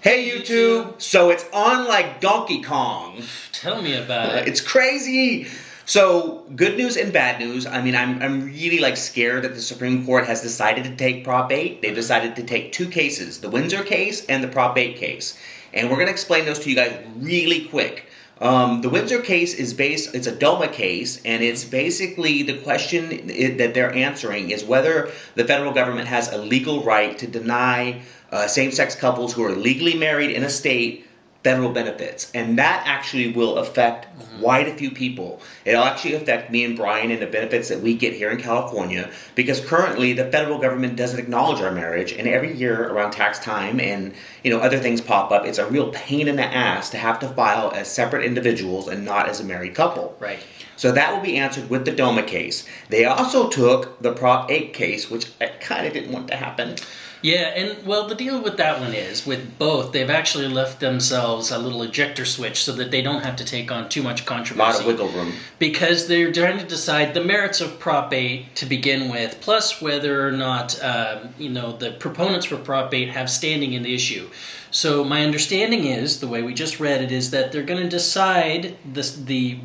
Hey YouTube! So it's on like Donkey Kong. Tell me about it. It's crazy! So, good news and bad news. I mean, I'm really like scared that the Supreme Court has decided to take Prop 8. They've decided to take two cases, the Windsor case and the Prop 8 case. And we're going to explain those to you guys really quick. The Windsor case is it's a DOMA case, and it's basically the question that they're answering is whether the federal government has a legal right to deny same-sex couples who are legally married in a state federal benefits. And that actually will affect quite a few people. It'll actually affect me and Brian and the benefits that we get here in California, because currently the federal government doesn't acknowledge our marriage, and every year around tax time and other things pop up, it's a real pain in the ass to have to file as separate individuals and not as a married couple. Right. So that will be answered with the DOMA case. They also took the Prop 8 case, which I kind of didn't want to happen. Yeah, and well, the deal with that one is, with both, they've actually left themselves a little ejector switch so that they don't have to take on too much controversy. A lot of wiggle room. Because they're trying to decide the merits of Prop 8 to begin with, plus whether or not, the proponents for Prop 8 have standing in the issue. So my understanding is, the way we just read it, is that they're going to decide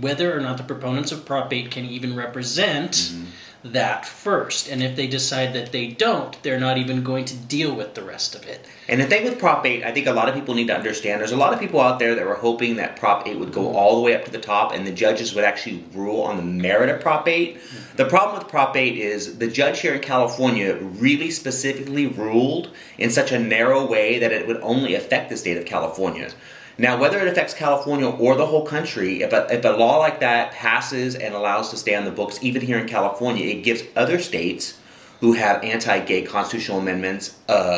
whether or not the proponents of Prop 8 can even represent that first. And if they decide that they don't, they're not even going to deal with the rest of it. And the thing with Prop 8, I think a lot of people need to understand, there's a lot of people out there that were hoping that Prop 8 would go all the way up to the top and the judges would actually rule on the merit of Prop 8. The problem with Prop 8 is the judge here in California really specifically ruled in such a narrow way that it would only affect the state of California. Now, whether it affects California or the whole country, if a law like that passes and allows to stay on the books, even here in California, it gives other states who have anti-gay constitutional amendments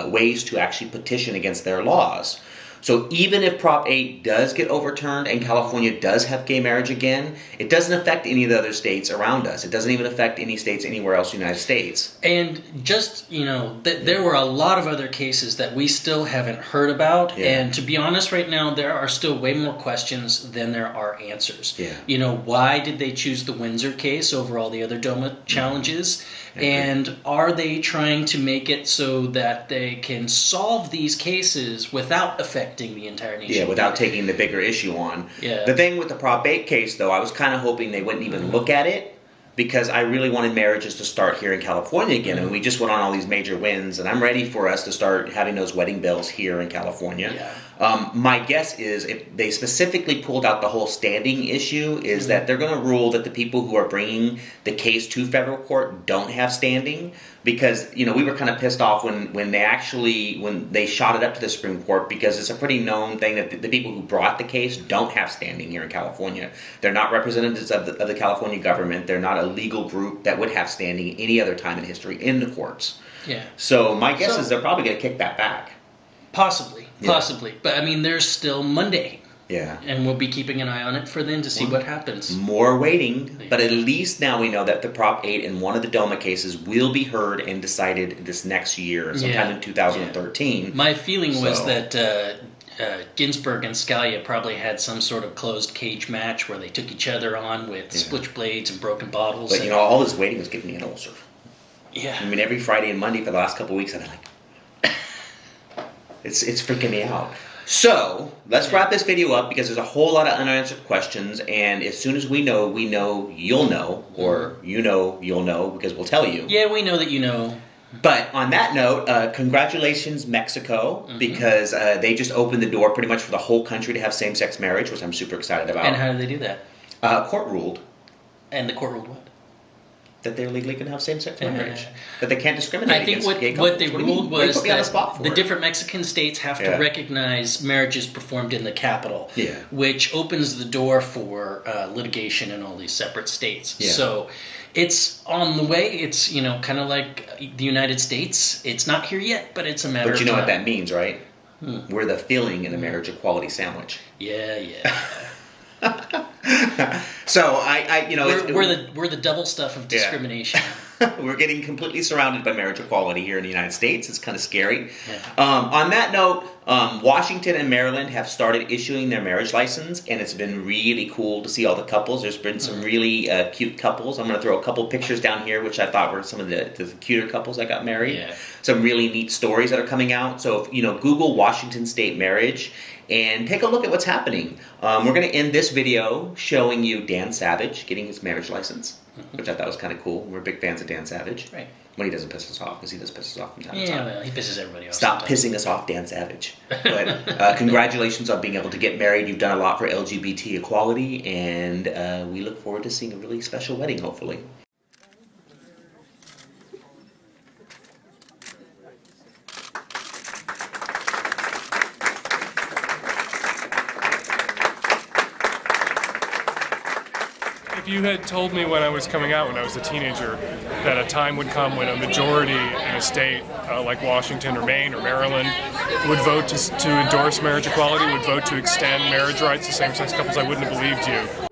ways to actually petition against their laws. So even if Prop 8 does get overturned and California does have gay marriage again, it doesn't affect any of the other states around us. It doesn't even affect any states anywhere else in the United States. And just, there were a lot of other cases that we still haven't heard about. Yeah. And to be honest, right now, there are still way more questions than there are answers. Yeah. Why did they choose the Windsor case over all the other DOMA challenges? And are they trying to make it so that they can solve these cases without affecting the entire nation? Yeah, without taking the bigger issue on. Yeah. The thing with the Prop 8 case, though, I was kind of hoping they wouldn't even look at it, because I really wanted marriages to start here in California again. And we just went on all these major wins, and I'm ready for us to start having those wedding bells here in California. Yeah. My guess is, if they specifically pulled out the whole standing issue, is that they're going to rule that the people who are bringing the case to federal court don't have standing, because we were kind of pissed off when they shot it up to the Supreme Court, because it's a pretty known thing that the people who brought the case don't have standing here in California. They're not representatives of the California government. They're not a legal group that would have standing any other time in history in the courts. Yeah. So my guess is they're probably going to kick that back. Possibly. But I mean, there's still Monday. Yeah. And we'll be keeping an eye on it for then to see what happens. More waiting, but at least now we know that the Prop 8 and one of the DOMA cases will be heard and decided this next year, sometime in 2013. Yeah. My feeling was that Ginsburg and Scalia probably had some sort of closed cage match where they took each other on with switchblades and broken bottles. But all this waiting was giving me an ulcer. Yeah. I mean, every Friday and Monday for the last couple of weeks, I've been like, it's freaking me out. So, let's wrap this video up, because there's a whole lot of unanswered questions, and as soon as we know, you'll know, or you'll know, because we'll tell you. Yeah, we know that you know. But on that note, congratulations, Mexico, because they just opened the door pretty much for the whole country to have same-sex marriage, which I'm super excited about. And how did they do that? Court ruled. And the court ruled what? That they legally can have same-sex marriage. That they can't discriminate against gay couples. What they ruled was that the it? different Mexican states have to recognize marriages performed in the capital, which opens the door for litigation in all these separate states. Yeah. So it's on the way. It's, kind of like the United States. It's not here yet, but it's a matter of time. But you know what that means, right? We're the filling in a marriage equality sandwich. Yeah. So we're the double stuff of discrimination. We're getting completely surrounded by marriage equality here in the United States. It's kind of scary. Yeah. On that note, Washington and Maryland have started issuing their marriage license, and it's been really cool to see all the couples. There's been some really cute couples. I'm going to throw a couple pictures down here, which I thought were some of the cuter couples that got married. Yeah. Some really neat stories that are coming out. So, if, Google Washington State marriage and take a look at what's happening. We're going to end this video showing you Dan Savage getting his marriage license, which I thought was kind of cool. We're big fans of Dan Savage. Right. When he doesn't piss us off, because he does piss us off from time to Yeah, time. well, he pisses everybody off. Stop sometimes. pissing us off, Dan Savage. But congratulations on being able to get married. You've done a lot for LGBT equality, and we look forward to seeing a really special wedding, hopefully. If you had told me when I was coming out, when I was a teenager, that a time would come when a majority in a state like Washington or Maine or Maryland would vote to endorse marriage equality, would vote to extend marriage rights to same-sex couples, I wouldn't have believed you.